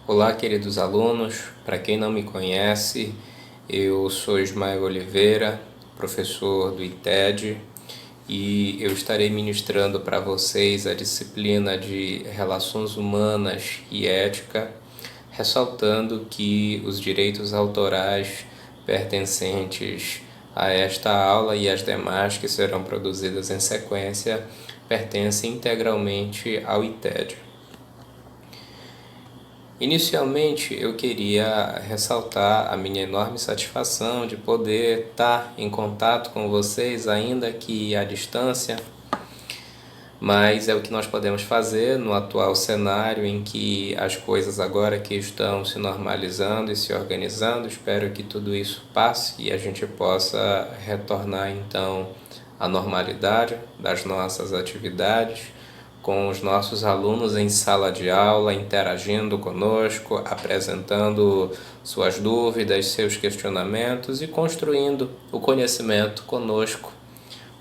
Olá, queridos alunos. Para quem não me conhece, eu sou Ismael Oliveira, professor do ITED, e eu estarei ministrando para vocês a disciplina de Relações Humanas e Ética, ressaltando que os direitos autorais pertencentes a esta aula e as demais que serão produzidas em sequência pertencem integralmente ao ITED. Inicialmente, eu queria ressaltar a minha enorme satisfação de poder estar em contato com vocês, ainda que à distância, mas é o que nós podemos fazer no atual cenário em que as coisas agora que estão se normalizando e se organizando. Espero que tudo isso passe e a gente possa retornar então à normalidade das nossas atividades, com os nossos alunos em sala de aula, interagindo conosco, apresentando suas dúvidas, seus questionamentos e construindo o conhecimento conosco,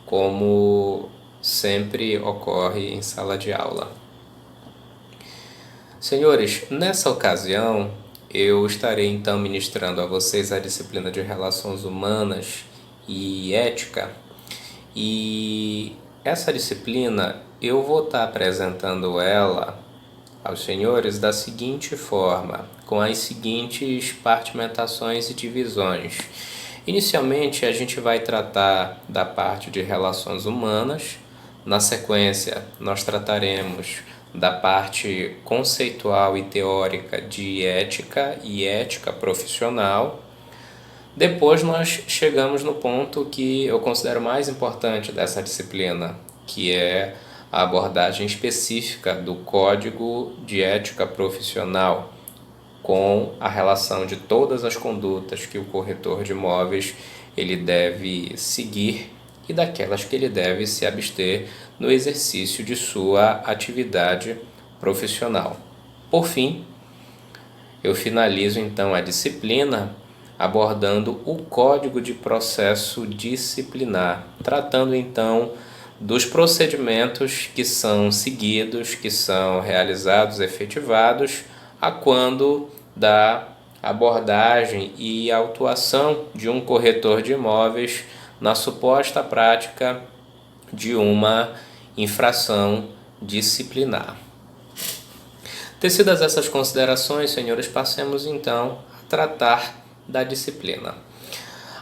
como sempre ocorre em sala de aula. Senhores, nessa ocasião eu estarei então ministrando a vocês a disciplina de Relações Humanas e Ética, e essa disciplina eu vou estar apresentando ela aos senhores da seguinte forma, com as seguintes compartimentações e divisões. Inicialmente, a gente vai tratar da parte de relações humanas. Na sequência, nós trataremos da parte conceitual e teórica de ética e ética profissional. Depois nós chegamos no ponto que eu considero mais importante dessa disciplina, que é a abordagem específica do Código de Ética Profissional, com a relação de todas as condutas que o corretor de imóveis ele deve seguir e daquelas que ele deve se abster no exercício de sua atividade profissional. Por fim, eu finalizo então a disciplina abordando o Código de Processo Disciplinar, tratando então dos procedimentos que são seguidos, que são realizados, efetivados, a quando da abordagem e autuação de um corretor de imóveis na suposta prática de uma infração disciplinar. Tecidas essas considerações, senhores, passemos então a tratar da disciplina.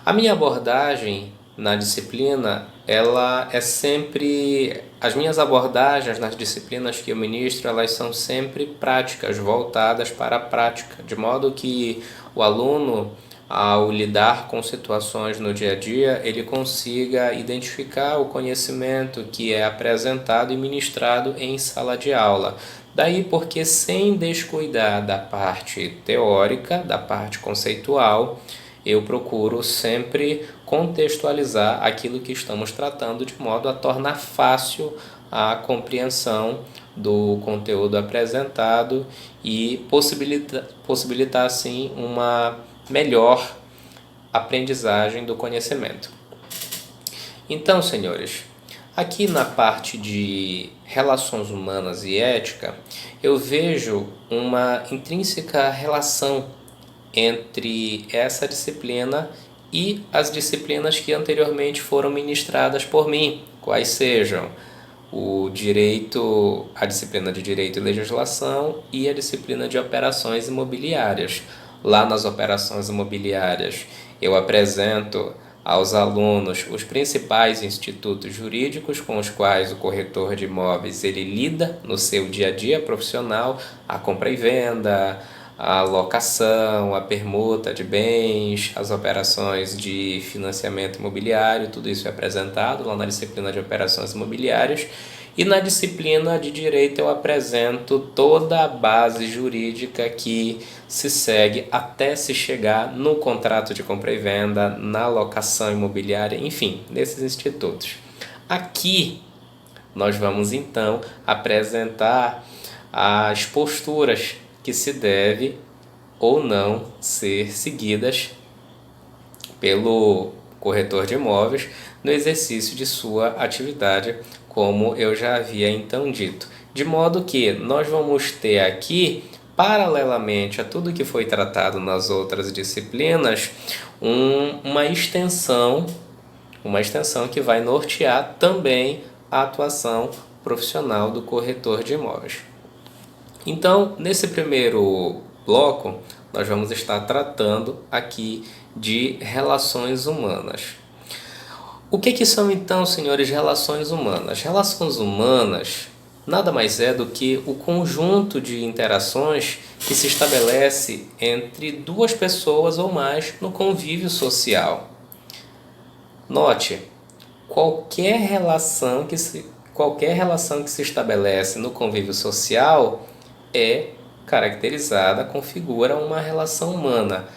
A minha abordagem na disciplina, ela é sempre... As minhas abordagens nas disciplinas que eu ministro, elas são sempre práticas, voltadas para a prática, de modo que o aluno, ao lidar com situações no dia a dia, ele consiga identificar o conhecimento que é apresentado e ministrado em sala de aula. Daí porque, sem descuidar da parte teórica, da parte conceitual, eu procuro sempre contextualizar aquilo que estamos tratando de modo a tornar fácil a compreensão do conteúdo apresentado e possibilitar assim uma melhor aprendizagem do conhecimento. Então, senhores, aqui na parte de relações humanas e ética, eu vejo uma intrínseca relação entre essa disciplina e as disciplinas que anteriormente foram ministradas por mim, quais sejam o direito, a disciplina de Direito e Legislação e a disciplina de Operações Imobiliárias. Lá nas operações imobiliárias, eu apresento aos alunos os principais institutos jurídicos com os quais o corretor de imóveis ele lida no seu dia a dia profissional, a compra e venda, a locação, a permuta de bens, as operações de financiamento imobiliário, tudo isso é apresentado lá na disciplina de operações imobiliárias. E na disciplina de Direito eu apresento toda a base jurídica que se segue até se chegar no contrato de compra e venda, na locação imobiliária, enfim, nesses institutos. Aqui nós vamos então apresentar as posturas que se deve ou não ser seguidas pelo corretor de imóveis no exercício de sua atividade, como eu já havia então dito. De modo que nós vamos ter aqui paralelamente a tudo que foi tratado nas outras disciplinas, uma extensão que vai nortear também a atuação profissional do corretor de imóveis. Então, nesse primeiro bloco, nós vamos estar tratando aqui de relações humanas. O que são então, senhores, relações humanas? Relações humanas nada mais é do que o conjunto de interações que se estabelece entre duas pessoas ou mais no convívio social. Note, qualquer relação que se estabelece no convívio social é caracterizada, configura uma relação humana.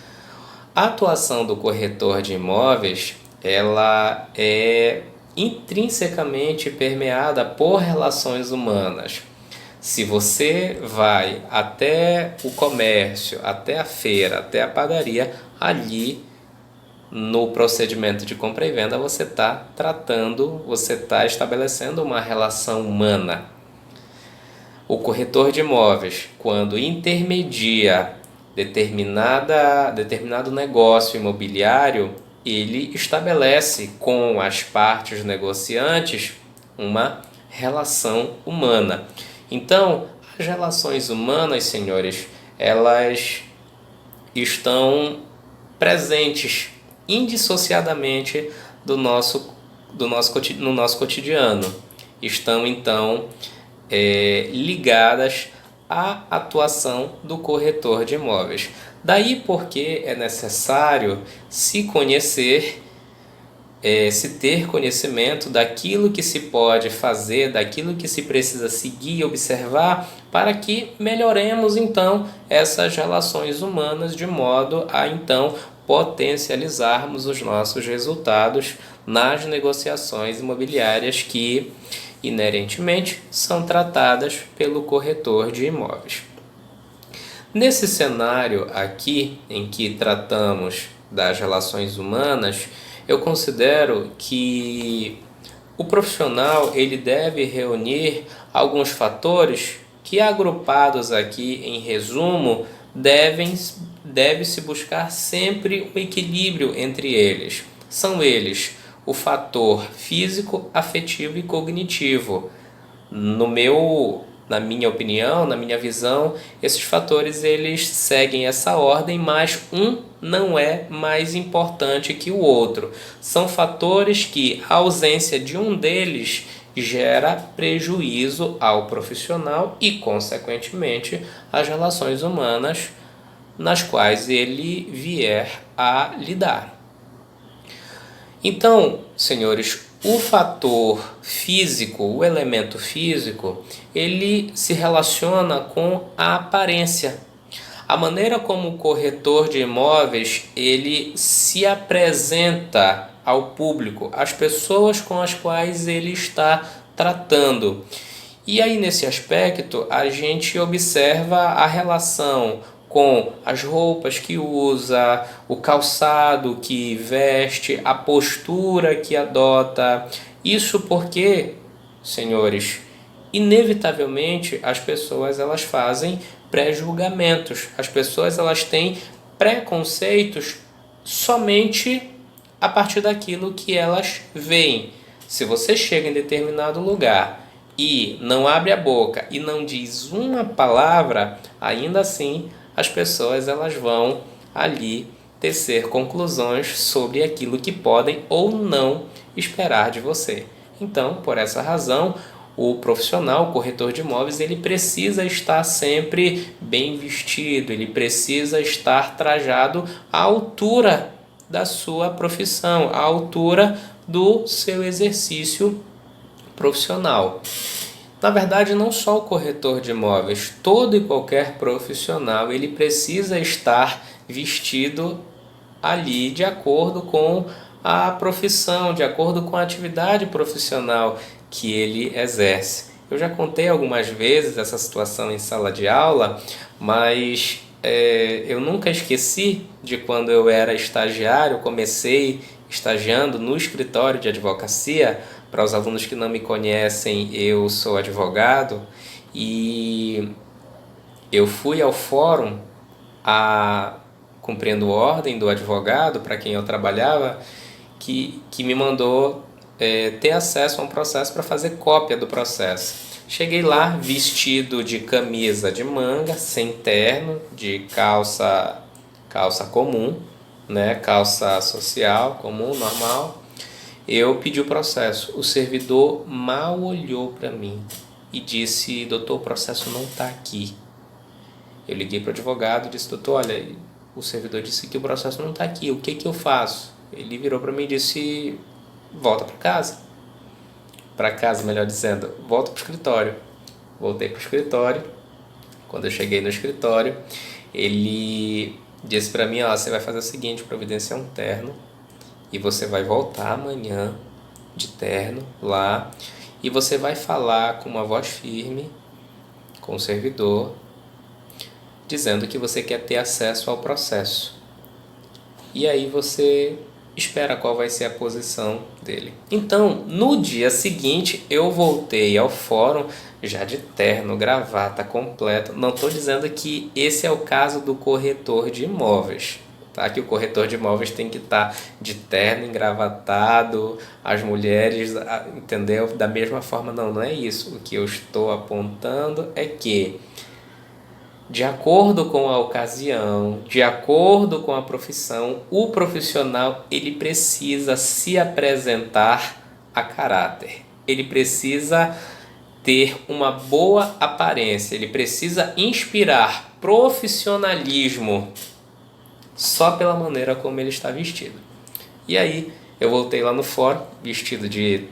A atuação do corretor de imóveis, ela é intrinsecamente permeada por relações humanas. Se você vai até o comércio, até a feira, até a padaria, ali no procedimento de compra e venda você está estabelecendo uma relação humana. O corretor de imóveis, quando intermedia determinado negócio imobiliário, ele estabelece com as partes negociantes uma relação humana. Então, as relações humanas, senhores, elas estão presentes indissociadamente no nosso cotidiano. Estão, então, ligadas à atuação do corretor de imóveis. Daí porque é necessário se ter conhecimento daquilo que se pode fazer, daquilo que se precisa seguir e observar para que melhoremos então essas relações humanas de modo a então potencializarmos os nossos resultados nas negociações imobiliárias que inerentemente são tratadas pelo corretor de imóveis. Nesse cenário aqui, em que tratamos das relações humanas, eu considero que o profissional ele deve reunir alguns fatores que, agrupados aqui em resumo, deve-se buscar sempre um equilíbrio entre eles. São eles o fator físico, afetivo e cognitivo. Na minha opinião, na minha visão, esses fatores eles seguem essa ordem, mas um não é mais importante que o outro. São fatores que a ausência de um deles gera prejuízo ao profissional e, consequentemente, às relações humanas nas quais ele vier a lidar. Então, senhores, o fator físico, o elemento físico, ele se relaciona com a aparência. A maneira como o corretor de imóveis ele se apresenta ao público, às pessoas com as quais ele está tratando. E aí, nesse aspecto, a gente observa a relação com as roupas que usa, o calçado que veste, a postura que adota. Isso porque, senhores, inevitavelmente as pessoas elas fazem pré-julgamentos. As pessoas elas têm preconceitos somente a partir daquilo que elas veem. Se você chega em determinado lugar e não abre a boca e não diz uma palavra, ainda assim as pessoas elas vão ali tecer conclusões sobre aquilo que podem ou não esperar de você. Então, por essa razão, o profissional, o corretor de imóveis, ele precisa estar sempre bem vestido, ele precisa estar trajado à altura da sua profissão, à altura do seu exercício profissional. Na verdade, não só o corretor de imóveis, todo e qualquer profissional, ele precisa estar vestido ali de acordo com a profissão, de acordo com a atividade profissional que ele exerce. Eu já contei algumas vezes essa situação em sala de aula, mas eu nunca esqueci de quando eu era estagiário, comecei estagiando no escritório de advocacia. Para os alunos que não me conhecem, eu sou advogado e Eu fui ao fórum cumprindo ordem do advogado para quem eu trabalhava, que me mandou ter acesso a um processo para fazer cópia do processo. Cheguei lá vestido de camisa de manga, sem terno, de calça comum, né? Calça social comum, normal. Eu pedi o processo. O servidor mal olhou para mim e disse: doutor, o processo não está aqui. Eu liguei para o advogado e disse: doutor, olha, o servidor disse que o processo não está aqui, o que eu faço? Ele virou para mim e disse: volta para casa. Para casa, melhor dizendo, volta para o escritório. Voltei para o escritório. Quando eu cheguei no escritório, ele disse para mim: ó, você vai fazer o seguinte, providenciar um terno e você vai voltar amanhã de terno lá e você vai falar com uma voz firme com o servidor, dizendo que você quer ter acesso ao processo. E aí você espera qual vai ser a posição dele. Então, no dia seguinte, eu voltei ao fórum já de terno, gravata completa. Não estou dizendo que esse é o caso do corretor de imóveis, tá? Que o corretor de imóveis tem que estar de terno, engravatado, as mulheres, entendeu? Da mesma forma, não é isso. O que eu estou apontando é que, de acordo com a ocasião, de acordo com a profissão, o profissional ele precisa se apresentar a caráter. Ele precisa ter uma boa aparência, ele precisa inspirar profissionalismo só pela maneira como ele está vestido. E aí eu voltei lá no fórum, vestido de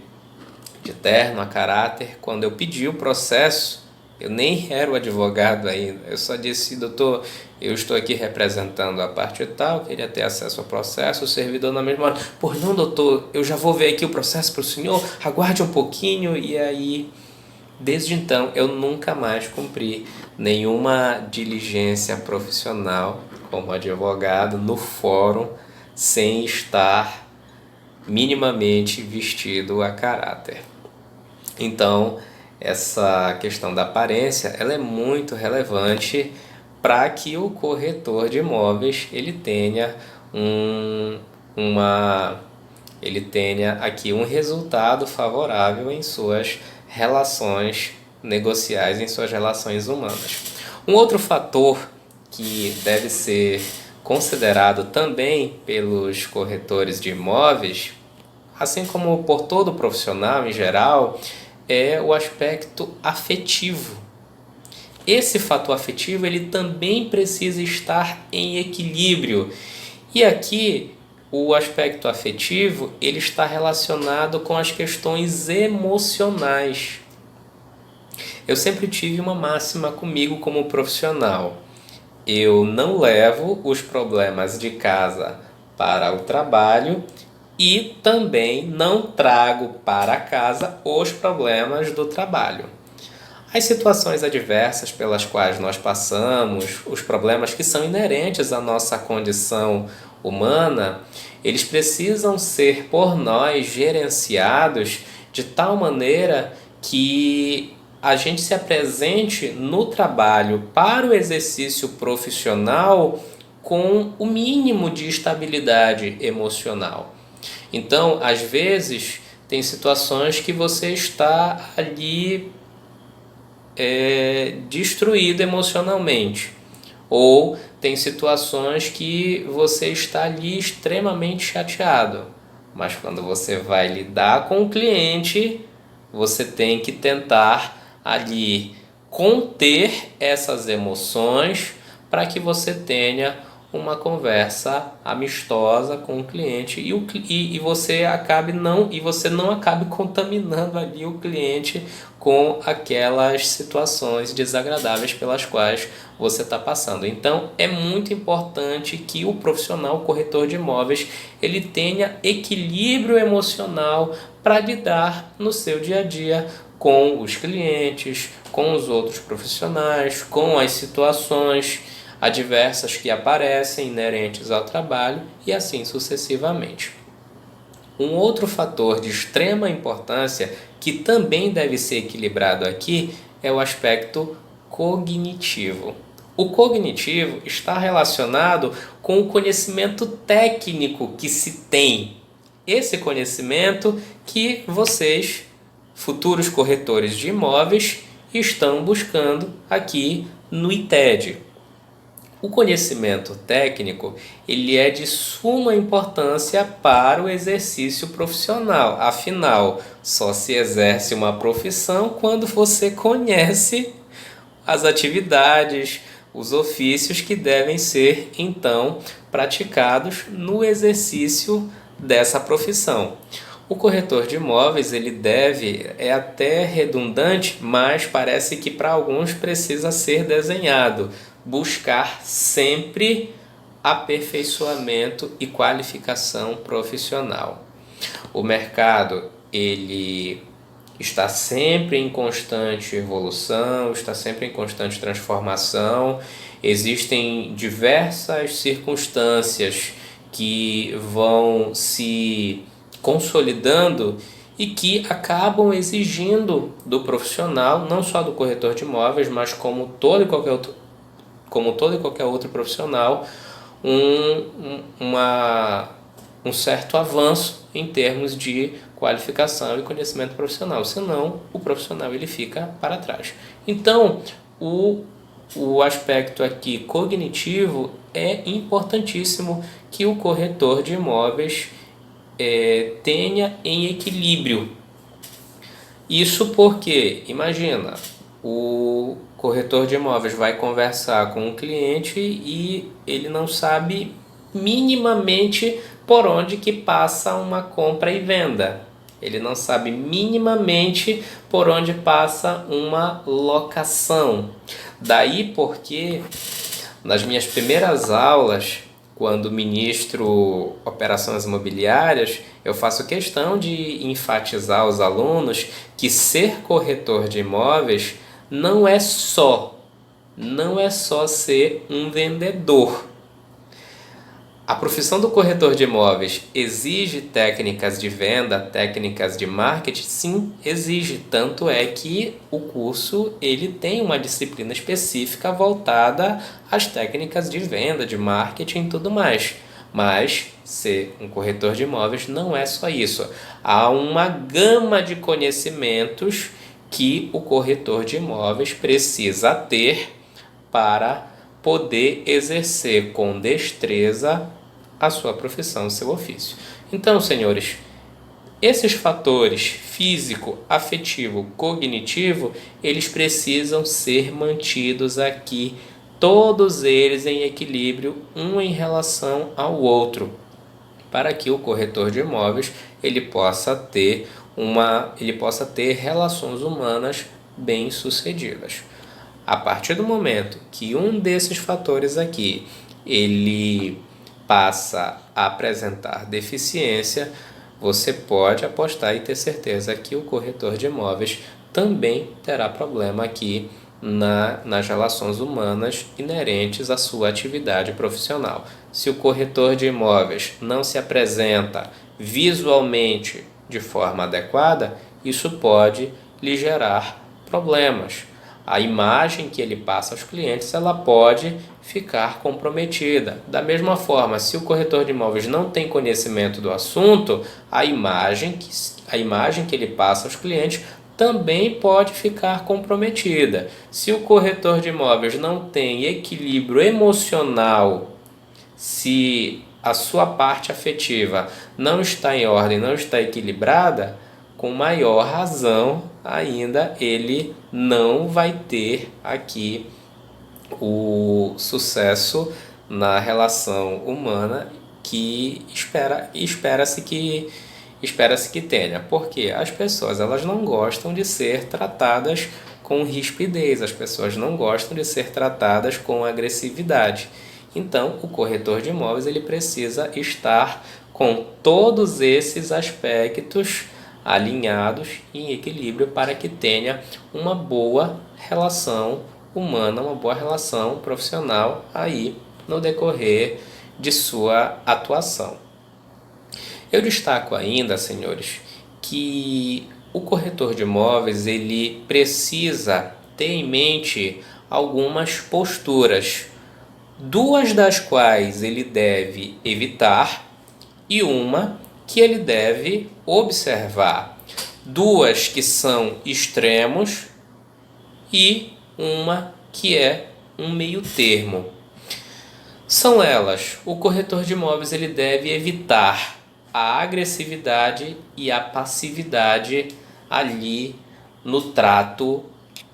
terno, a caráter. Quando eu pedi o processo, eu nem era o advogado ainda. Eu só disse: doutor, eu estou aqui representando a parte tal, queria ter acesso ao processo. O servidor na mesma hora: por não, doutor, eu já vou ver aqui o processo para o senhor, aguarde um pouquinho. E aí, desde então, eu nunca mais cumpri nenhuma diligência profissional como advogado no fórum sem estar minimamente vestido a caráter. Então, essa questão da aparência ela é muito relevante para que o corretor de imóveis ele tenha aqui um resultado favorável em suas relações negociais, em suas relações humanas. Um outro fator que deve ser considerado também pelos corretores de imóveis, assim como por todo profissional em geral, é o aspecto afetivo. Esse fator afetivo ele também precisa estar em equilíbrio. E aqui o aspecto afetivo ele está relacionado com as questões emocionais. Eu sempre tive uma máxima comigo como profissional: eu não levo os problemas de casa para o trabalho e também não trago para casa os problemas do trabalho. As situações adversas pelas quais nós passamos, os problemas que são inerentes à nossa condição humana, eles precisam ser por nós gerenciados de tal maneira que a gente se apresente no trabalho para o exercício profissional com o mínimo de estabilidade emocional. Então, às vezes, tem situações que você está ali destruído emocionalmente. Ou tem situações que você está ali extremamente chateado. Mas quando você vai lidar com o cliente, você tem que tentar ali conter essas emoções para que você tenha uma conversa amistosa com o cliente e você não acabe contaminando ali o cliente com aquelas situações desagradáveis pelas quais você está passando. Então é muito importante que o profissional, o corretor de imóveis, ele tenha equilíbrio emocional para lidar no seu dia a dia com os clientes, com os outros profissionais, com as situações adversas que aparecem inerentes ao trabalho e assim sucessivamente. Um outro fator de extrema importância que também deve ser equilibrado aqui é o aspecto cognitivo. O cognitivo está relacionado com o conhecimento técnico que se tem. Esse conhecimento que vocês, futuros corretores de imóveis, estão buscando aqui no ITED. O conhecimento técnico ele é de suma importância para o exercício profissional. Afinal, só se exerce uma profissão quando você conhece as atividades, os ofícios que devem ser então praticados no exercício dessa profissão. O corretor de imóveis ele é até redundante, mas parece que para alguns precisa ser desenhado, buscar sempre aperfeiçoamento e qualificação profissional. O mercado ele está sempre em constante evolução, está sempre em constante transformação. Existem diversas circunstâncias que vão se consolidando e que acabam exigindo do profissional, não só do corretor de imóveis, mas como todo e qualquer outro profissional, um certo avanço em termos de qualificação e conhecimento profissional, senão o profissional ele fica para trás. Então, o aspecto aqui cognitivo é importantíssimo que o corretor de imóveis tenha em equilíbrio. Isso porque, imagina, o corretor de imóveis vai conversar com um cliente e ele não sabe minimamente por onde que passa uma compra e venda. Ele não sabe minimamente por onde passa uma locação. Daí porque nas minhas primeiras aulas, quando ministro operações imobiliárias, eu faço questão de enfatizar aos alunos que ser corretor de imóveis não é só ser um vendedor. A profissão do corretor de imóveis exige técnicas de venda, técnicas de marketing? Sim, exige. Tanto é que o curso ele tem uma disciplina específica voltada às técnicas de venda, de marketing e tudo mais. Mas ser um corretor de imóveis não é só isso. Há uma gama de conhecimentos que o corretor de imóveis precisa ter para poder exercer com destreza a sua profissão, o seu ofício. Então, senhores, esses fatores físico, afetivo, cognitivo, eles precisam ser mantidos aqui, todos eles em equilíbrio, um em relação ao outro, para que o corretor de imóveis ele possa ter relações humanas bem-sucedidas. A partir do momento que um desses fatores aqui ele passa a apresentar deficiência, você pode apostar e ter certeza que o corretor de imóveis também terá problema aqui nas relações humanas inerentes à sua atividade profissional. Se o corretor de imóveis não se apresenta visualmente de forma adequada, isso pode lhe gerar problemas. A imagem que ele passa aos clientes ela pode ficar comprometida. Da mesma forma, se o corretor de imóveis não tem conhecimento do assunto, a imagem que ele passa aos clientes também pode ficar comprometida. Se o corretor de imóveis não tem equilíbrio emocional, se a sua parte afetiva não está em ordem, não está equilibrada, com maior razão ainda ele não vai ter aqui o sucesso na relação humana que espera-se que tenha. Porque as pessoas elas não gostam de ser tratadas com rispidez, as pessoas não gostam de ser tratadas com agressividade. Então, o corretor de imóveis ele precisa estar com todos esses aspectos alinhados e em equilíbrio para que tenha uma boa relação humana, uma boa relação profissional aí no decorrer de sua atuação. Eu destaco ainda, senhores, que o corretor de imóveis ele precisa ter em mente algumas posturas, duas das quais ele deve evitar e uma que ele deve observar. Duas que são extremos e uma que é um meio termo. São elas: o corretor de imóveis ele deve evitar a agressividade e a passividade ali no trato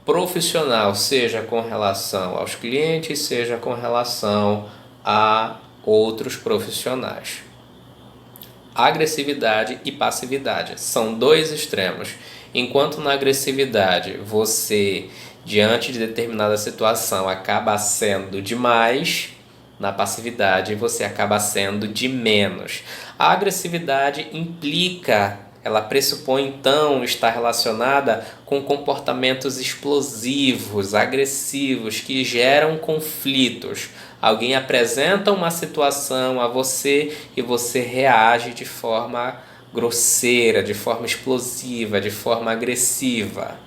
profissional, seja com relação aos clientes, seja com relação a outros profissionais. Agressividade e passividade são dois extremos. Enquanto na agressividade você, diante de determinada situação, acaba sendo demais, na passividade você acaba sendo de menos. A agressividade implica, ela pressupõe então estar relacionada com comportamentos explosivos, agressivos, que geram conflitos. Alguém apresenta uma situação a você e você reage de forma grosseira, de forma explosiva, de forma agressiva.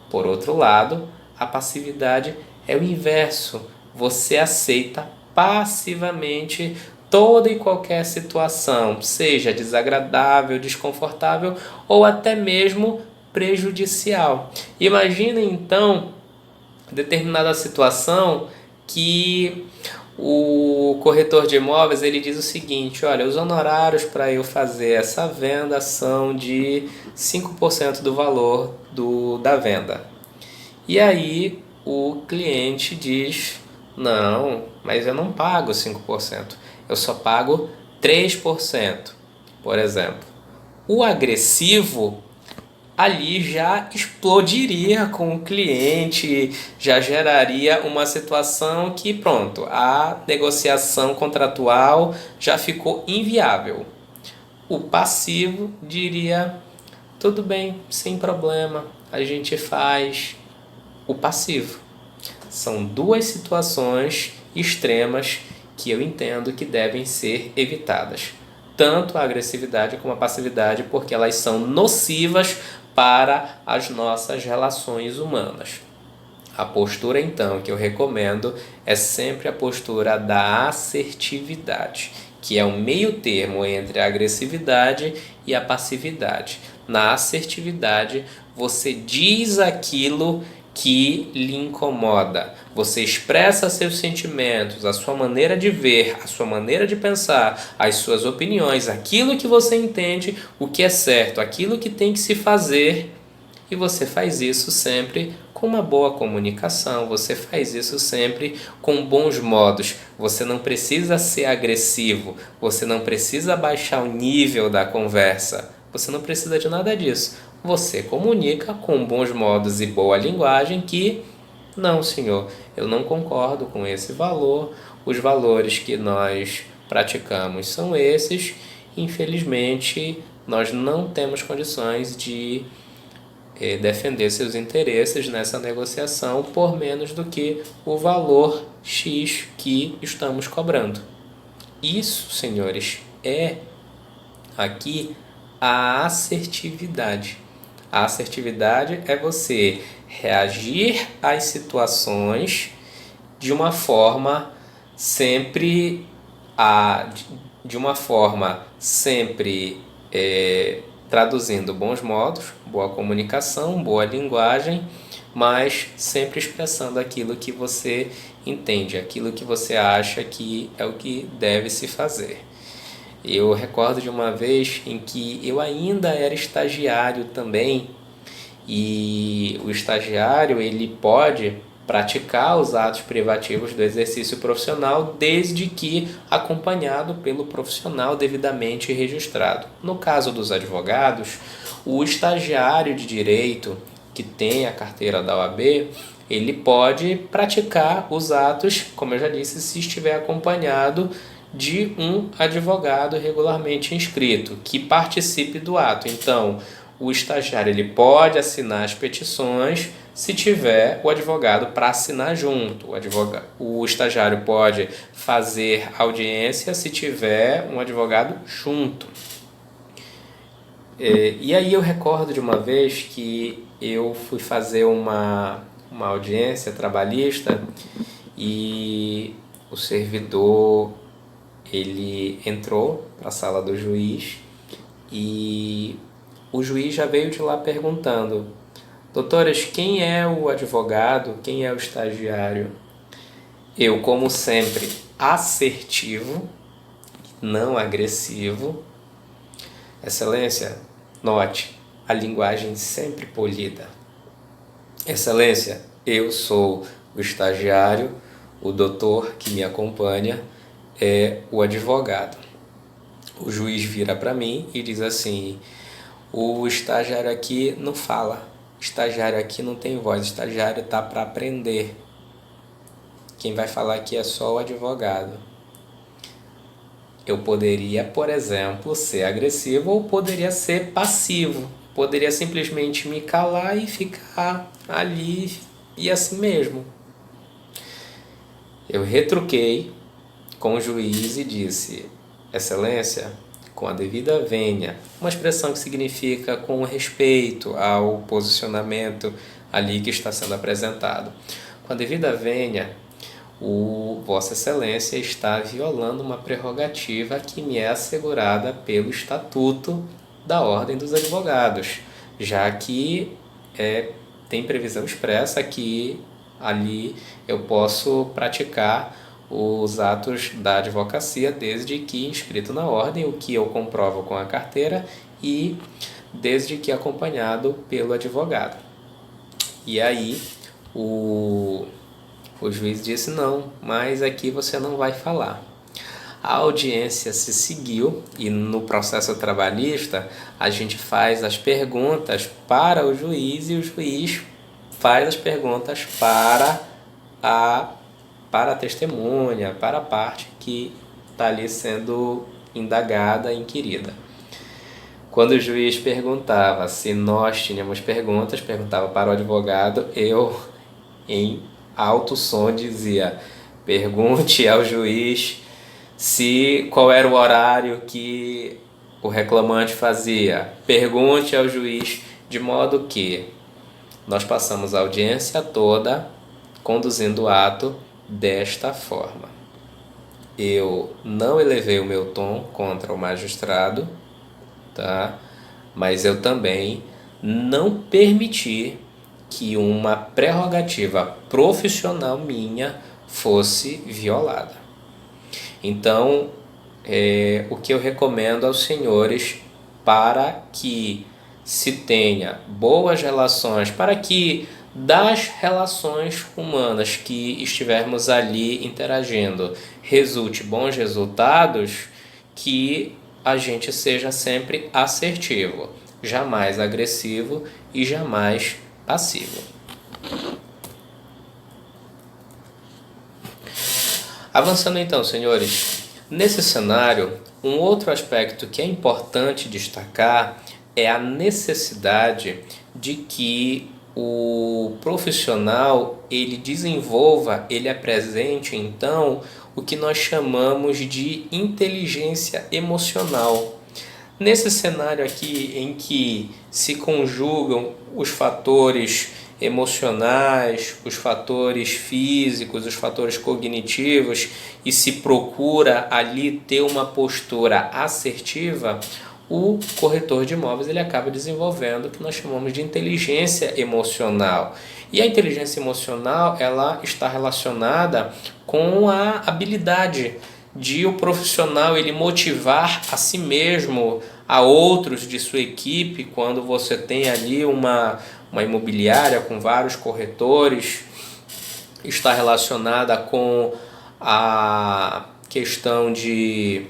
Por outro lado, a passividade é o inverso. Você aceita passivamente toda e qualquer situação, seja desagradável, desconfortável ou até mesmo prejudicial. Imagina então determinada situação que o corretor de imóveis ele diz o seguinte: olha, os honorários para eu fazer essa venda são de 5% do valor da venda. E aí o cliente diz: não, mas eu não pago 5%, eu só pago 3%, por exemplo. O agressivo ali já explodiria com o cliente, já geraria uma situação que, pronto, a negociação contratual já ficou inviável. O passivo diria: tudo bem, sem problema, a gente faz. O passivo. São duas situações extremas que eu entendo que devem ser evitadas. Tanto a agressividade como a passividade, porque elas são nocivas para as nossas relações humanas. A postura, então, que eu recomendo é sempre a postura da assertividade, que é um meio termo entre a agressividade e a passividade. Na assertividade, você diz aquilo que lhe incomoda. Você expressa seus sentimentos, a sua maneira de ver, a sua maneira de pensar, as suas opiniões, aquilo que você entende, o que é certo, aquilo que tem que se fazer, e você faz isso sempre com uma boa comunicação, você faz isso sempre com bons modos. Você não precisa ser agressivo, você não precisa baixar o nível da conversa, você não precisa de nada disso. Você comunica com bons modos e boa linguagem que: não, senhor, eu não concordo com esse valor, os valores que nós praticamos são esses, infelizmente nós não temos condições de defender seus interesses nessa negociação por menos do que o valor X que estamos cobrando. Isso, senhores, é aqui a assertividade. A assertividade é você reagir às situações de uma forma sempre traduzindo bons modos, boa comunicação, boa linguagem, mas sempre expressando aquilo que você entende, aquilo que você acha que é o que deve se fazer. Eu recordo de uma vez em que eu ainda era estagiário também, e o estagiário ele pode praticar os atos privativos do exercício profissional desde que acompanhado pelo profissional devidamente registrado. No caso dos advogados, o estagiário de direito que tem a carteira da OAB, ele pode praticar os atos, como eu já disse, se estiver acompanhado de um advogado regularmente inscrito, que participe do ato. Então, o estagiário ele pode assinar as petições se tiver o advogado para assinar junto. O estagiário pode fazer audiência se tiver um advogado junto. E aí eu recordo de uma vez que eu fui fazer uma uma audiência trabalhista e o servidor ele entrou para a sala do juiz e o juiz já veio de lá perguntando: doutores, quem é o advogado? Quem é o estagiário? Eu, como sempre, assertivo, não agressivo. Excelência, note a linguagem sempre polida. Excelência, eu sou o estagiário, o doutor que me acompanha é o advogado. O juiz vira para mim e diz assim: o estagiário aqui não fala, o estagiário aqui não tem voz, o estagiário está para aprender. Quem vai falar aqui é só o advogado. Eu poderia, por exemplo, ser agressivo ou poderia ser passivo. Poderia simplesmente me calar e ficar ali e assim mesmo. Eu retruquei com o juiz e disse: Excelência, com a devida vênia, uma expressão que significa com respeito ao posicionamento ali que está sendo apresentado. Com a devida vênia, Vossa Excelência está violando uma prerrogativa que me é assegurada pelo Estatuto da Ordem dos Advogados, já que tem previsão expressa que ali eu posso praticar os atos da advocacia desde que inscrito na ordem, o que eu comprovo com a carteira e desde que acompanhado pelo advogado. E aí o juiz disse: não, mas aqui você não vai falar. A audiência se seguiu e no processo trabalhista a gente faz as perguntas para o juiz e o juiz faz as perguntas para a testemunha, para a parte que está ali sendo indagada, inquirida. Quando o juiz perguntava se nós tínhamos perguntas, perguntava para o advogado, eu em alto som dizia: pergunte ao juiz qual era o horário que o reclamante fazia. Pergunte ao juiz, de modo que nós passamos a audiência toda conduzindo o ato desta forma. Eu não elevei o meu tom contra o magistrado, tá? Mas eu também não permiti que uma prerrogativa profissional minha fosse violada. Então, o que eu recomendo aos senhores para que se tenha boas relações, para que das relações humanas que estivermos ali interagindo resulte bons resultados, que a gente seja sempre assertivo, jamais agressivo e jamais passivo. Avançando então, senhores, nesse cenário, um outro aspecto que é importante destacar é a necessidade de que o profissional ele desenvolva, ele apresente então o que nós chamamos de inteligência emocional. Nesse cenário aqui em que se conjugam os fatores emocionais, os fatores físicos, os fatores cognitivos e se procura ali ter uma postura assertiva, o corretor de imóveis ele acaba desenvolvendo o que nós chamamos de inteligência emocional. E a inteligência emocional ela está relacionada com a habilidade de o profissional ele motivar a si mesmo, a outros de sua equipe, quando você tem ali uma imobiliária com vários corretores, está relacionada com a questão de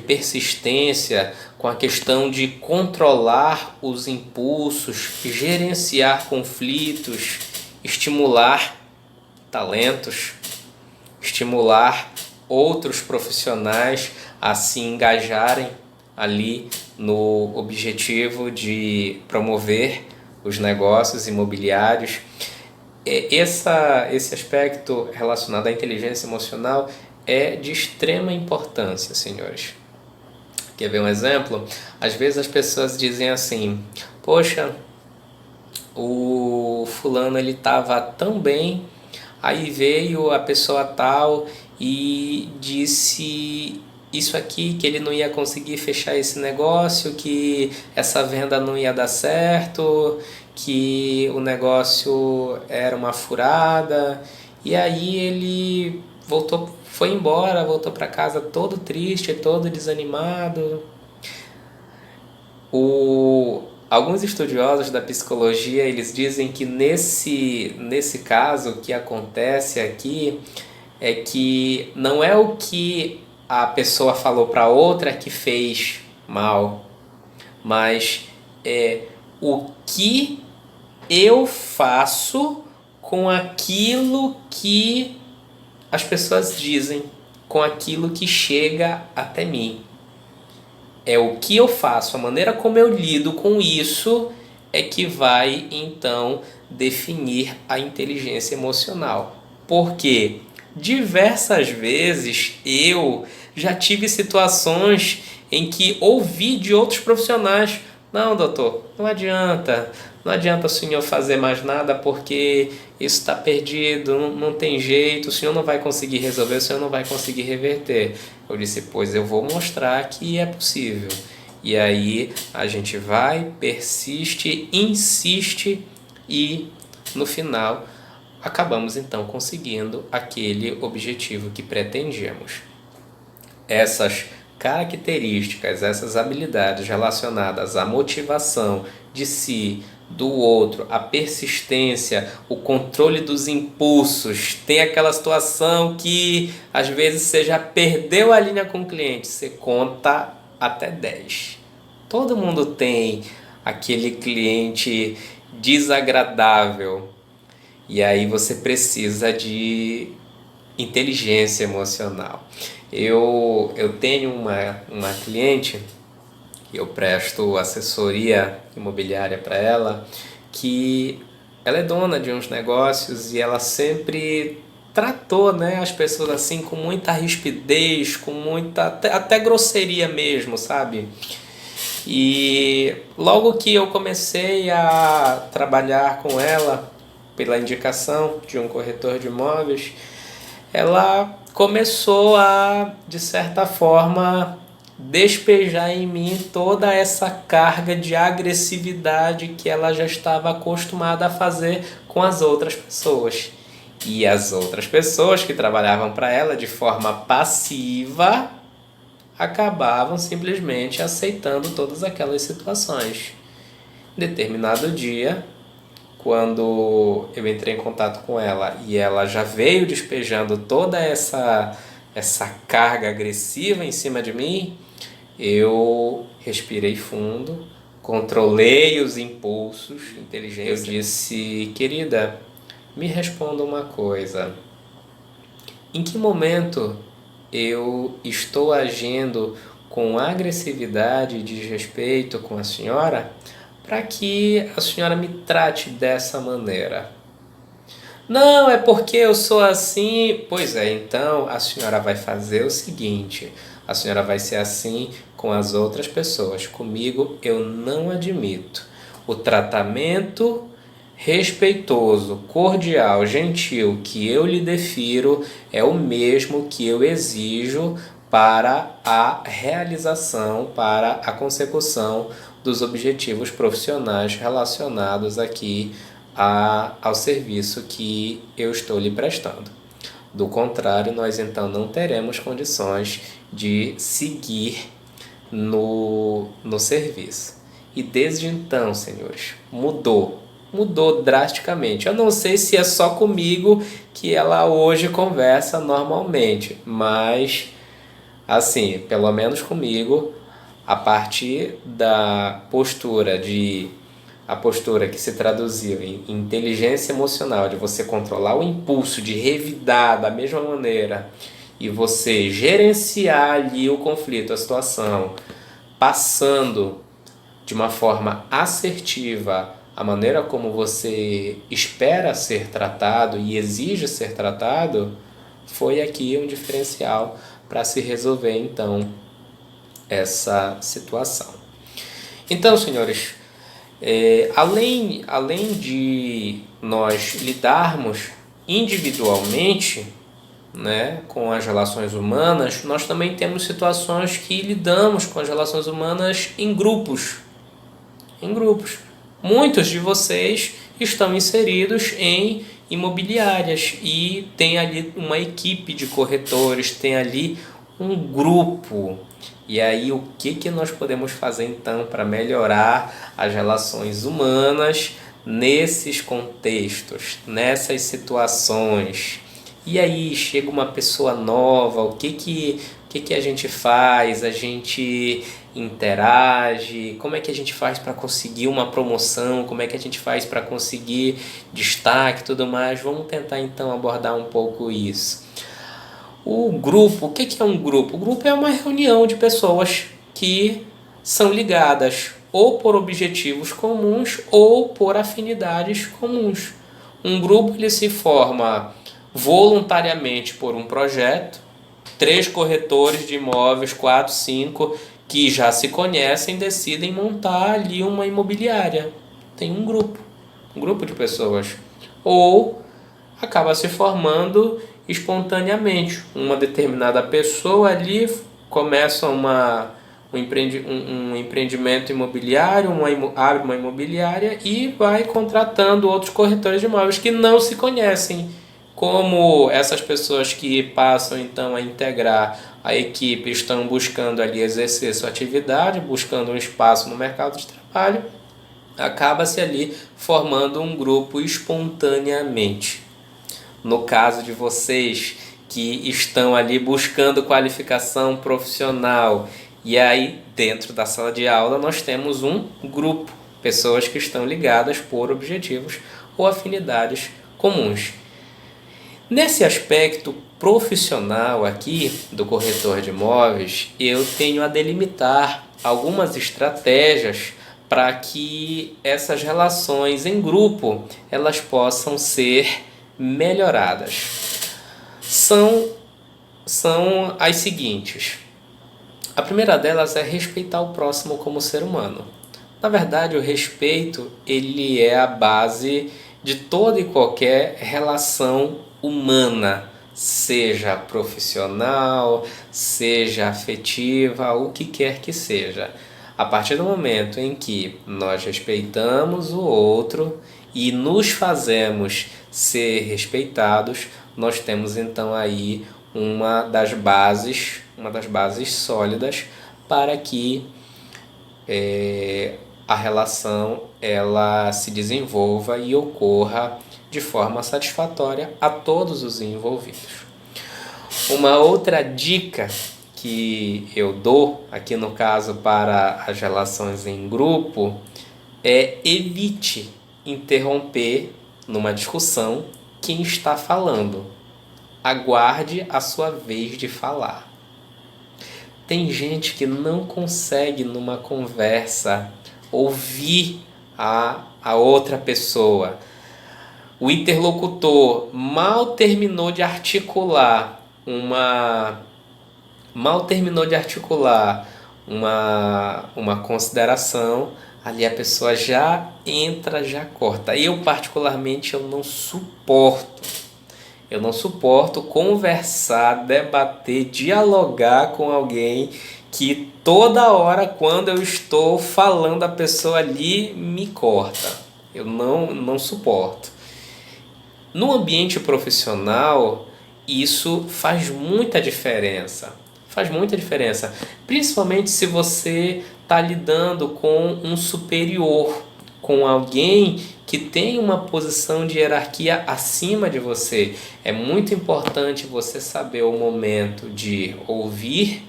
persistência, com a questão de controlar os impulsos, gerenciar conflitos, estimular talentos, estimular outros profissionais a se engajarem ali no objetivo de promover os negócios imobiliários. Esse aspecto relacionado à inteligência emocional é de extrema importância, senhores. Quer ver um exemplo? Às vezes as pessoas dizem assim: poxa, o fulano ele estava tão bem, aí veio a pessoa tal e disse isso aqui, que ele não ia conseguir fechar esse negócio, que essa venda não ia dar certo, que o negócio era uma furada. E aí ele voltou, foi embora, voltou para casa todo triste, todo desanimado. Alguns estudiosos da psicologia eles dizem que nesse caso o que acontece aqui é que não é o que a pessoa falou para outra que fez mal, mas é o que eu faço com aquilo que as pessoas dizem, com aquilo que chega até mim. É o que eu faço, a maneira como eu lido com isso é que vai então definir a inteligência emocional. Porque diversas vezes eu já tive situações em que ouvi de outros profissionais: não, doutor, não adianta o senhor fazer mais nada porque isso está perdido, não tem jeito, o senhor não vai conseguir resolver, o senhor não vai conseguir reverter. Eu disse: pois eu vou mostrar que é possível. E aí a gente vai, persiste, insiste e no final acabamos então conseguindo aquele objetivo que pretendíamos. Essas características, essas habilidades relacionadas à motivação de si, do outro, a persistência, o controle dos impulsos. Tem aquela situação que às vezes você já perdeu a linha com o cliente, você conta até 10. Todo mundo tem aquele cliente desagradável e aí você precisa de inteligência emocional. Eu tenho uma cliente, eu presto assessoria imobiliária para ela, que ela é dona de uns negócios e ela sempre tratou, né, as pessoas assim com muita rispidez, com muita até grosseria mesmo, sabe? E logo que eu comecei a trabalhar com ela pela indicação de um corretor de imóveis, ela começou a, de certa forma, despejar em mim toda essa carga de agressividade que ela já estava acostumada a fazer com as outras pessoas. E as outras pessoas que trabalhavam para ela de forma passiva acabavam simplesmente aceitando todas aquelas situações. Em determinado dia, quando eu entrei em contato com ela e ela já veio despejando toda essa carga agressiva em cima de mim, eu respirei fundo, controlei os impulsos, inteligência. Eu disse: querida, me responda uma coisa. Em que momento eu estou agindo com agressividade e desrespeito com a senhora para que a senhora me trate dessa maneira? Não, é porque eu sou assim. Pois é, então a senhora vai fazer o seguinte: a senhora vai ser assim com as outras pessoas. Comigo eu não admito. O tratamento respeitoso, cordial, gentil que eu lhe defiro é o mesmo que eu exijo para a realização, para a consecução dos objetivos profissionais relacionados aqui ao serviço que eu estou lhe prestando. Do contrário, nós então não teremos condições de seguir no serviço. E desde então, senhores, mudou drasticamente. Eu não sei se é só comigo que ela hoje conversa normalmente, mas assim, pelo menos comigo, a partir da a postura que se traduziu em inteligência emocional, de você controlar o impulso de revidar da mesma maneira e você gerenciar ali o conflito, a situação, passando de uma forma assertiva a maneira como você espera ser tratado e exige ser tratado, foi aqui um diferencial para se resolver então essa situação. Então, senhores, Além de nós lidarmos individualmente, né, com as relações humanas, nós também temos situações que lidamos com as relações humanas em grupos. Em grupos. Muitos de vocês estão inseridos em imobiliárias e tem ali uma equipe de corretores, tem ali um grupo. E aí o que nós podemos fazer então para melhorar as relações humanas nesses contextos, nessas situações? E aí chega uma pessoa nova, o que a gente faz? A gente interage? Como é que a gente faz para conseguir uma promoção? Como é que a gente faz para conseguir destaque e tudo mais? Vamos tentar então abordar um pouco isso. O grupo, o que é um grupo? O grupo é uma reunião de pessoas que são ligadas ou por objetivos comuns ou por afinidades comuns. Um grupo ele se forma voluntariamente por um projeto, 3 corretores de imóveis, 4, 5, que já se conhecem, decidem montar ali uma imobiliária. Tem um grupo de pessoas. Ou acaba se formando espontaneamente. Uma determinada pessoa ali começa um empreendimento imobiliário, abre uma imobiliária e vai contratando outros corretores de imóveis que não se conhecem. Como essas pessoas que passam então a integrar a equipe estão buscando ali exercer sua atividade, buscando um espaço no mercado de trabalho, acaba-se ali formando um grupo espontaneamente. No caso de vocês que estão ali buscando qualificação profissional, e aí dentro da sala de aula nós temos um grupo, pessoas que estão ligadas por objetivos ou afinidades comuns. Nesse aspecto profissional aqui do corretor de imóveis, eu tenho a delimitar algumas estratégias para que essas relações em grupo elas possam ser melhoradas. São as seguintes. A primeira delas é respeitar o próximo como ser humano. Na verdade, o respeito ele é a base de toda e qualquer relação humana, seja profissional, seja afetiva, o que quer que seja. A partir do momento em que nós respeitamos o outro e nos fazemos ser respeitados, nós temos então aí uma das bases sólidas para que a relação ela se desenvolva e ocorra de forma satisfatória a todos os envolvidos. Uma outra dica que eu dou aqui no caso para as relações em grupo é evite interromper numa discussão quem está falando. Aguarde a sua vez de falar. Tem gente que não consegue numa conversa ouvir a outra pessoa. O interlocutor mal terminou de articular uma consideração, ali a pessoa já entra, já corta. Eu particularmente eu não suporto conversar, debater, dialogar com alguém que toda hora quando eu estou falando a pessoa ali me corta. Eu não suporto. No ambiente profissional, isso faz muita diferença. Faz muita diferença. Principalmente se você está lidando com um superior, com alguém que tem uma posição de hierarquia acima de você. É muito importante você saber o momento de ouvir,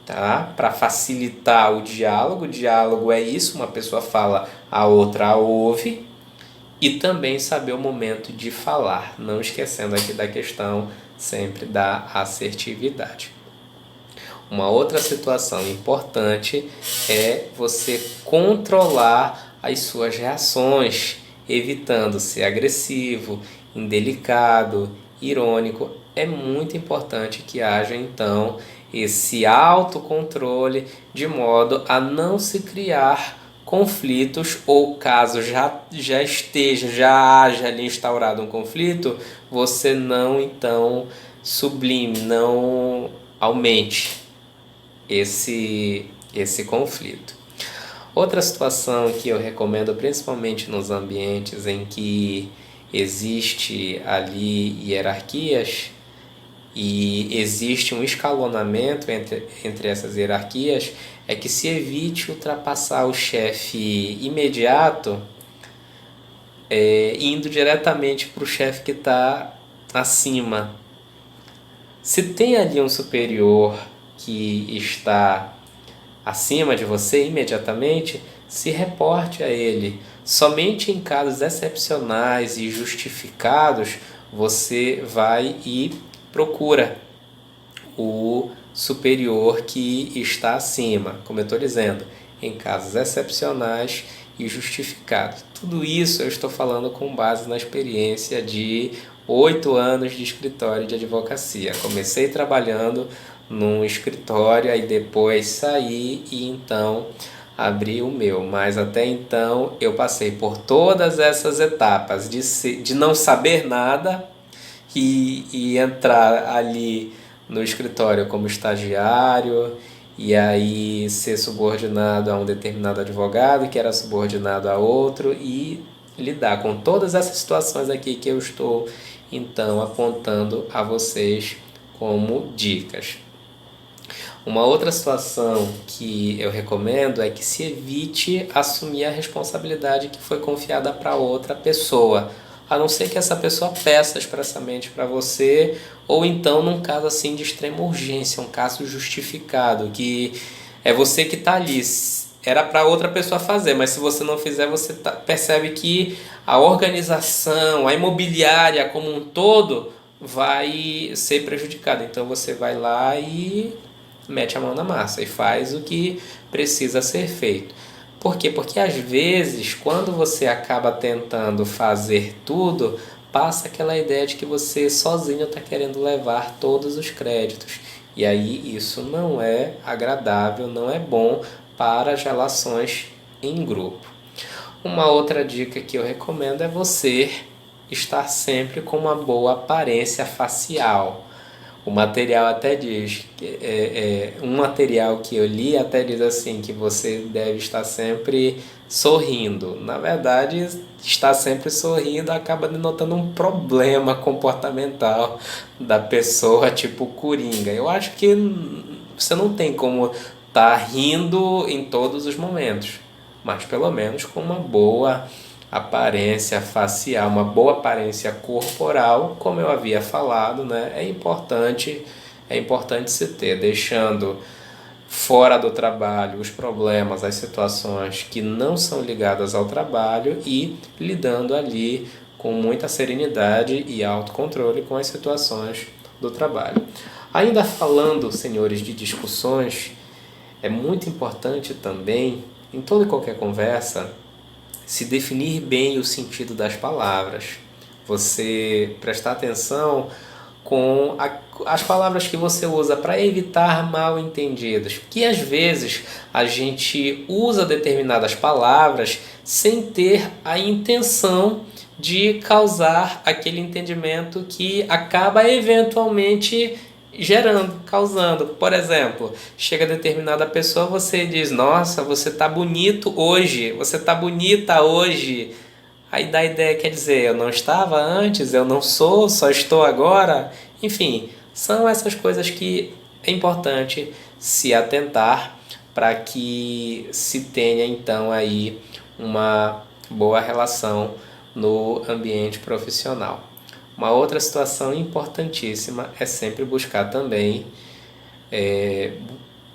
tá? Para facilitar o diálogo. O diálogo é isso, uma pessoa fala, a outra ouve. E também saber o momento de falar, não esquecendo aqui da questão sempre da assertividade. Uma outra situação importante é você controlar as suas reações, evitando ser agressivo, indelicado, irônico. É muito importante que haja então esse autocontrole de modo a não se criar conflitos, ou caso já haja ali instaurado um conflito, você não então sublime, não aumente esse conflito. Outra situação que eu recomendo, principalmente nos ambientes em que existe ali hierarquias e existe um escalonamento entre essas hierarquias, é que se evite ultrapassar o chefe imediato, indo diretamente para o chefe que está acima. Se tem ali um superior que está acima de você, imediatamente se reporte a ele. Somente em casos excepcionais e justificados você vai e procura o superior que está acima, como eu estou dizendo, em casos excepcionais e justificados. Tudo isso eu estou falando com base na experiência de 8 anos de escritório de advocacia. Comecei trabalhando num escritório, aí depois saí e então abri o meu. Mas até então eu passei por todas essas etapas de não saber nada e entrar ali no escritório como estagiário e aí ser subordinado a um determinado advogado que era subordinado a outro e lidar com todas essas situações aqui que eu estou então apontando a vocês como dicas. Uma outra situação que eu recomendo é que se evite assumir a responsabilidade que foi confiada para outra pessoa, a não ser que essa pessoa peça expressamente para você, ou então num caso assim de extrema urgência, um caso justificado, que é você que está ali, era para outra pessoa fazer, mas se você não fizer, você percebe que a organização, a imobiliária como um todo vai ser prejudicada. Então você vai lá e mete a mão na massa e faz o que precisa ser feito. Por quê? Porque às vezes, quando você acaba tentando fazer tudo, passa aquela ideia de que você sozinho está querendo levar todos os créditos. E aí isso não é agradável, não é bom para as relações em grupo. Uma outra dica que eu recomendo é você estar sempre com uma boa aparência facial. O material até diz, um material que eu li até diz assim, que você deve estar sempre sorrindo. Na verdade, estar sempre sorrindo acaba denotando um problema comportamental da pessoa, tipo coringa. Eu acho que você não tem como estar rindo em todos os momentos, mas pelo menos com uma boa aparência facial, uma boa aparência corporal, como eu havia falado, né? É importante se ter, deixando fora do trabalho os problemas, as situações que não são ligadas ao trabalho e lidando ali com muita serenidade e autocontrole com as situações do trabalho. Ainda falando, senhores, de discussões, é muito importante também, em toda e qualquer conversa, se definir bem o sentido das palavras. Você prestar atenção com as palavras que você usa para evitar mal entendidos. Que às vezes a gente usa determinadas palavras sem ter a intenção de causar aquele entendimento que acaba eventualmente causando. Por exemplo, chega determinada pessoa, você diz: nossa, você tá bonito hoje, você tá bonita hoje. Aí dá a ideia, quer dizer, eu não estava antes, eu não sou, só estou agora. Enfim, são essas coisas que é importante se atentar para que se tenha então aí uma boa relação no ambiente profissional. Uma outra situação importantíssima é sempre buscar também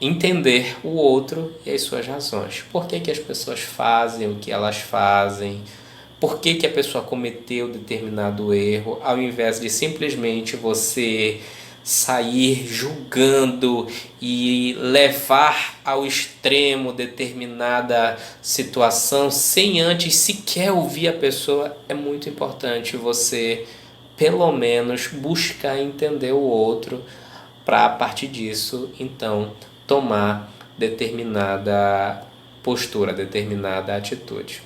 entender o outro e as suas razões. Por que as pessoas fazem o que elas fazem? Por que a pessoa cometeu determinado erro? Ao invés de simplesmente você sair julgando e levar ao extremo determinada situação sem antes sequer ouvir a pessoa, é muito importante você pelo menos buscar entender o outro para a partir disso então tomar determinada postura, determinada atitude.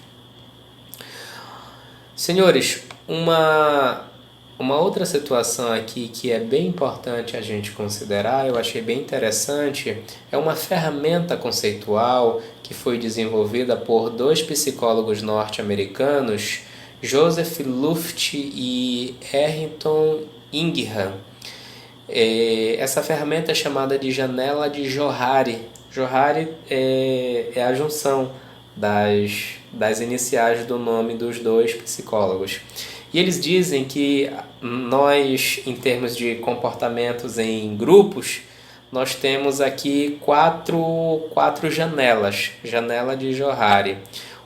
Senhores, uma outra situação aqui que é bem importante a gente considerar, eu achei bem interessante, é uma ferramenta conceitual que foi desenvolvida por dois psicólogos norte-americanos, Joseph Luft e Harrington Ingraham. Essa ferramenta é chamada de janela de Johari. Johari é a junção das iniciais do nome dos dois psicólogos. E eles dizem que nós, em termos de comportamentos em grupos, nós temos aqui quatro janelas. Janela de Johari.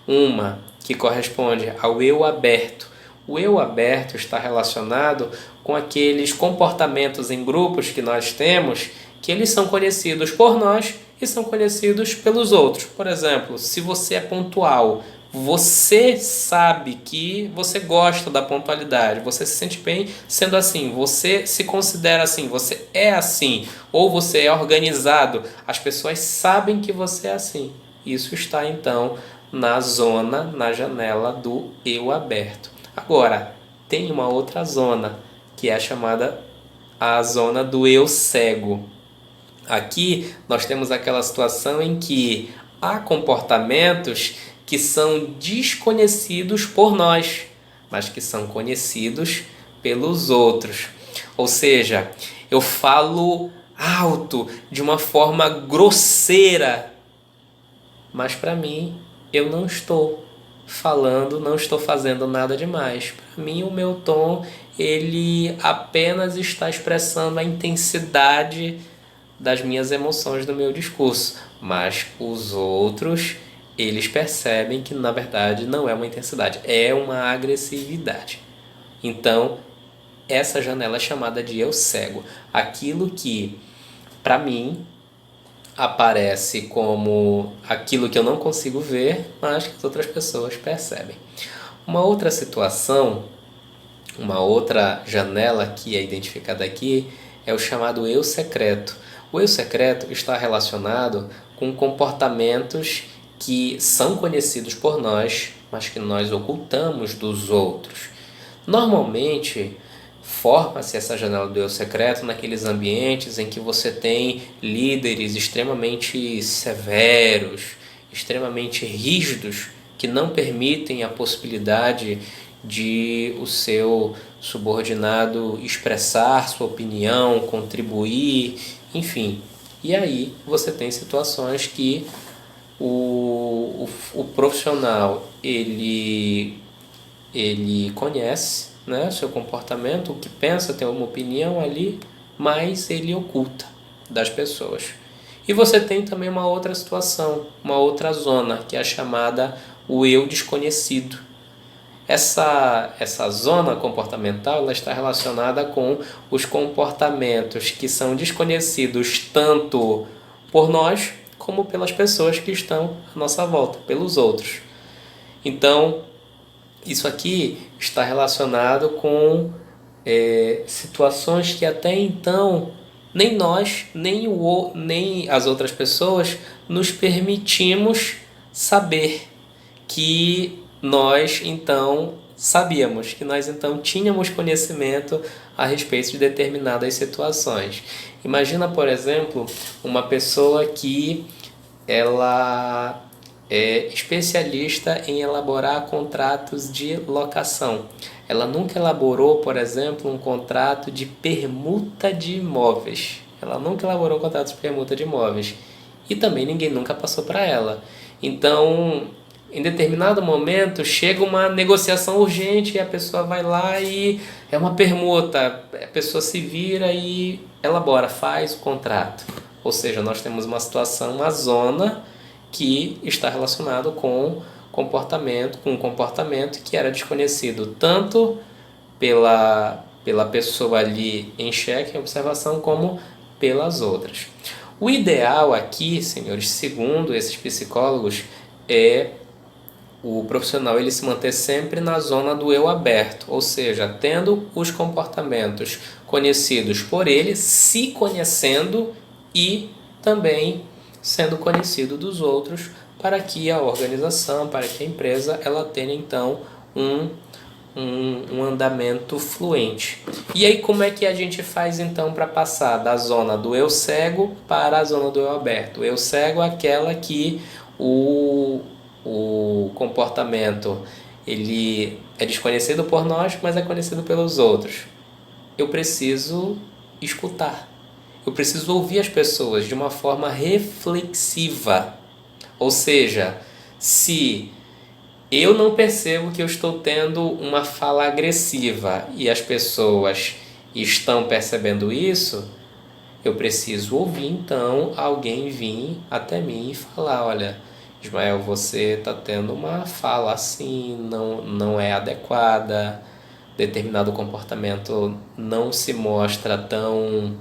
Uma que corresponde ao eu aberto. O eu aberto está relacionado com aqueles comportamentos em grupos que nós temos, que eles são conhecidos por nós e são conhecidos pelos outros. Por exemplo, se você é pontual, você sabe que você gosta da pontualidade, você se sente bem sendo assim, você se considera assim, você é assim, ou você é organizado, as pessoas sabem que você é assim. Isso está então na janela do eu aberto. Agora, tem uma outra zona, que é chamada a zona do eu cego. Aqui nós temos aquela situação em que há comportamentos que são desconhecidos por nós, mas que são conhecidos pelos outros. Ou seja, eu falo alto, de uma forma grosseira, mas para mim eu não estou falando, não estou fazendo nada demais. Para mim o meu tom, ele apenas está expressando a intensidade das minhas emoções do meu discurso, mas os outros, eles percebem que na verdade não é uma intensidade, é uma agressividade. Então, essa janela é chamada de eu cego. Aquilo que, para mim, aparece como aquilo que eu não consigo ver, mas que as outras pessoas percebem. Uma outra situação, uma outra janela que é identificada aqui, é o chamado eu secreto. O eu secreto está relacionado com comportamentos que são conhecidos por nós, mas que nós ocultamos dos outros. Normalmente, forma-se essa janela do eu secreto naqueles ambientes em que você tem líderes extremamente severos, extremamente rígidos, que não permitem a possibilidade de o seu subordinado expressar sua opinião, contribuir, enfim. E aí você tem situações que o profissional ele conhece, né, seu comportamento, o que pensa, tem uma opinião ali, mas ele oculta das pessoas. E você tem também uma outra situação, uma outra zona, que é a chamada o eu desconhecido. Essa zona comportamental ela está relacionada com os comportamentos que são desconhecidos tanto por nós como pelas pessoas que estão à nossa volta, pelos outros. Então, isso aqui está relacionado com situações que até então nem nós, nem as outras pessoas nos permitimos saber que nós então sabíamos, que nós então tínhamos conhecimento a respeito de determinadas situações. Imagina, por exemplo, uma pessoa que ela é especialista em elaborar contratos de locação. Ela nunca elaborou, por exemplo, um contrato de permuta de imóveis. Ela nunca elaborou um contrato de permuta de imóveis. E também ninguém nunca passou para ela. Então, em determinado momento, chega uma negociação urgente e a pessoa vai lá e é uma permuta. A pessoa se vira e elabora, faz o contrato. Ou seja, nós temos uma situação, uma zona que está relacionado com um comportamento que era desconhecido tanto pela pessoa ali em xeque, em observação, como pelas outras. O ideal aqui, senhores, segundo esses psicólogos, é o profissional ele se manter sempre na zona do eu aberto, ou seja, tendo os comportamentos conhecidos por ele, se conhecendo e também sendo conhecido dos outros para que a organização, para que a empresa, ela tenha então um andamento fluente. E aí como é que a gente faz então para passar da zona do eu cego para a zona do eu aberto? O eu cego é aquela que o comportamento ele é desconhecido por nós, mas é conhecido pelos outros. Eu preciso escutar. Eu preciso ouvir as pessoas de uma forma reflexiva. Ou seja, se eu não percebo que eu estou tendo uma fala agressiva e as pessoas estão percebendo isso, eu preciso ouvir então alguém vir até mim e falar, olha, Ismael, você está tendo uma fala assim, não é adequada, determinado comportamento não se mostra tão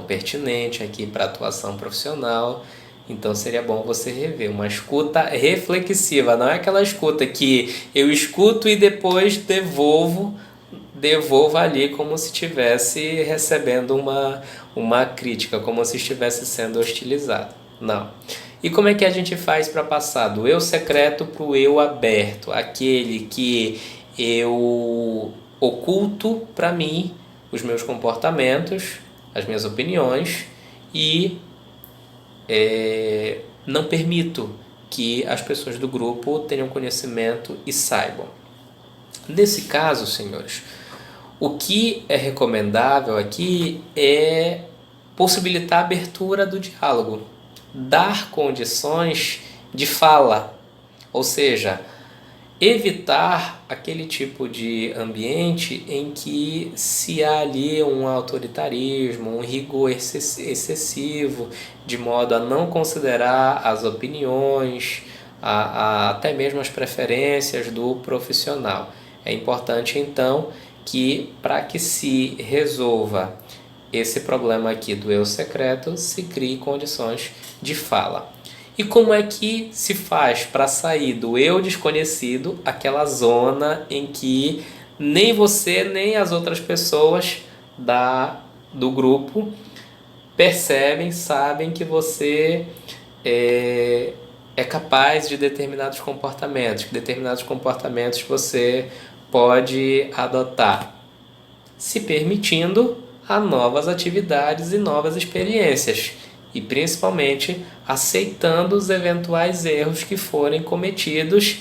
pertinente aqui para a atuação profissional. Então seria bom você rever uma escuta reflexiva, não é aquela escuta que eu escuto e depois devolvo ali como se estivesse recebendo uma crítica, como se estivesse sendo hostilizado. Não. E como é que a gente faz para passar do eu secreto para o eu aberto? Aquele que eu oculto para mim os meus comportamentos, as minhas opiniões e não permito que as pessoas do grupo tenham conhecimento e saibam. Nesse caso, senhores, o que é recomendável aqui é possibilitar a abertura do diálogo, dar condições de fala, ou seja, evitar aquele tipo de ambiente em que se há ali um autoritarismo, um rigor excessivo, de modo a não considerar as opiniões, até mesmo as preferências do profissional. É importante então que, para que se resolva esse problema aqui do eu secreto, se crie condições de fala. E como é que se faz para sair do eu desconhecido, aquela zona em que nem você nem as outras pessoas do grupo percebem, sabem que você é capaz de determinados comportamentos, que determinados comportamentos você pode adotar, se permitindo a novas atividades e novas experiências, e principalmente aceitando os eventuais erros que forem cometidos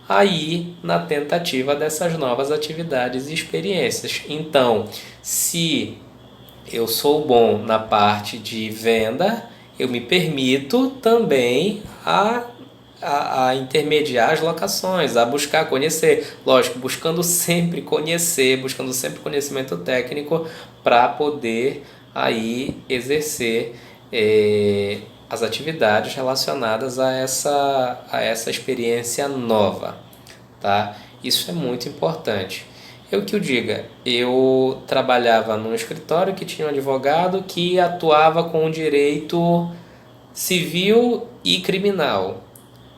aí na tentativa dessas novas atividades e experiências. Então, se eu sou bom na parte de venda, eu me permito também a intermediar as locações, a buscar conhecer, lógico, buscando sempre conhecer, buscando sempre conhecimento técnico para poder aí exercer as atividades relacionadas a essa experiência nova, tá? Isso é muito importante. Eu que o diga, eu trabalhava num escritório que tinha um advogado que atuava com o direito civil e criminal.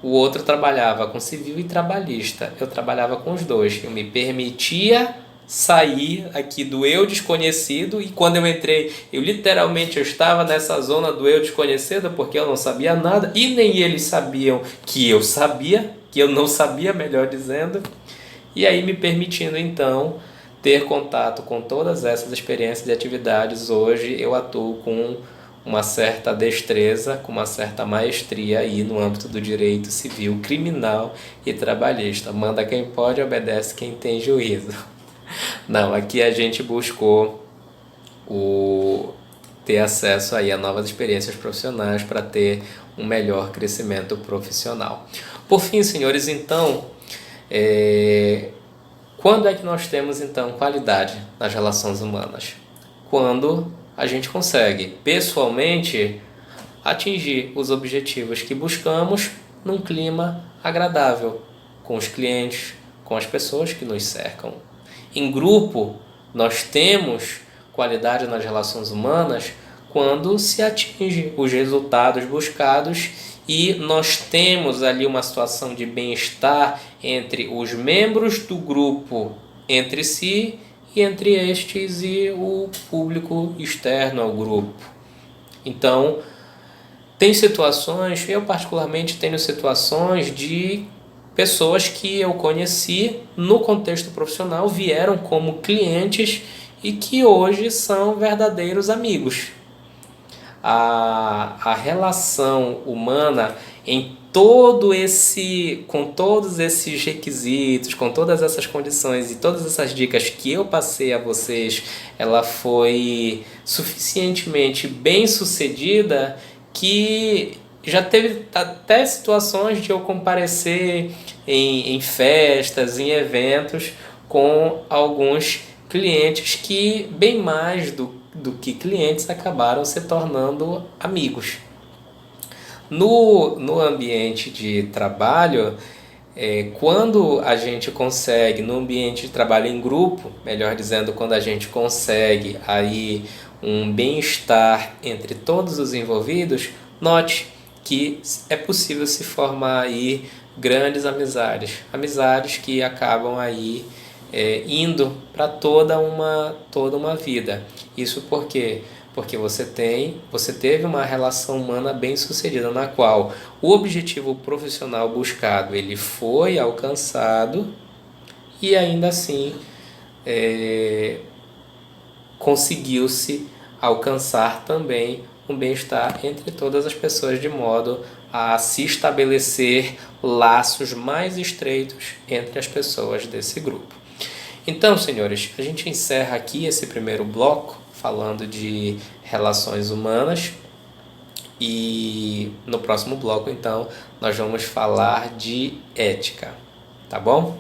O outro trabalhava com civil e trabalhista. Eu trabalhava com os dois. Eu me permitia sair aqui do eu desconhecido, e quando eu entrei, eu estava nessa zona do eu desconhecido, porque eu não sabia nada e nem eles sabiam que eu sabia, que eu não sabia, melhor dizendo. E aí me permitindo então ter contato com todas essas experiências e atividades. Hoje eu atuo com uma certa destreza, com uma certa maestria aí no âmbito do direito civil, criminal e trabalhista. Manda quem pode, obedece quem tem juízo. Não, aqui a gente buscou ter acesso aí a novas experiências profissionais para ter um melhor crescimento profissional. Por fim, senhores, então, quando é que nós temos então qualidade nas relações humanas? Quando a gente consegue pessoalmente atingir os objetivos que buscamos num clima agradável com os clientes, com as pessoas que nos cercam. Em grupo, nós temos qualidade nas relações humanas quando se atinge os resultados buscados e nós temos ali uma situação de bem-estar entre os membros do grupo, entre si e entre estes e o público externo ao grupo. Então, Tem situações, eu particularmente tenho situações de pessoas que eu conheci no contexto profissional, vieram como clientes e que hoje são verdadeiros amigos. A relação humana com todos esses requisitos, com todas essas condições e todas essas dicas que eu passei a vocês, ela foi suficientemente bem sucedida que já teve até situações de eu comparecer em festas, em eventos com alguns clientes que, bem mais do que clientes, acabaram se tornando amigos. No ambiente de trabalho, quando a gente consegue, no ambiente de trabalho em grupo, melhor dizendo, quando a gente consegue aí um bem-estar entre todos os envolvidos, note que é possível se formar aí grandes amizades, amizades que acabam aí indo para toda uma vida. Isso porque você teve uma relação humana bem sucedida, na qual o objetivo profissional buscado ele foi alcançado e ainda assim conseguiu-se alcançar também um bem-estar entre todas as pessoas, de modo a se estabelecer laços mais estreitos entre as pessoas desse grupo. Então, senhores, a gente encerra aqui esse primeiro bloco falando de relações humanas e no próximo bloco, então, nós vamos falar de ética, tá bom?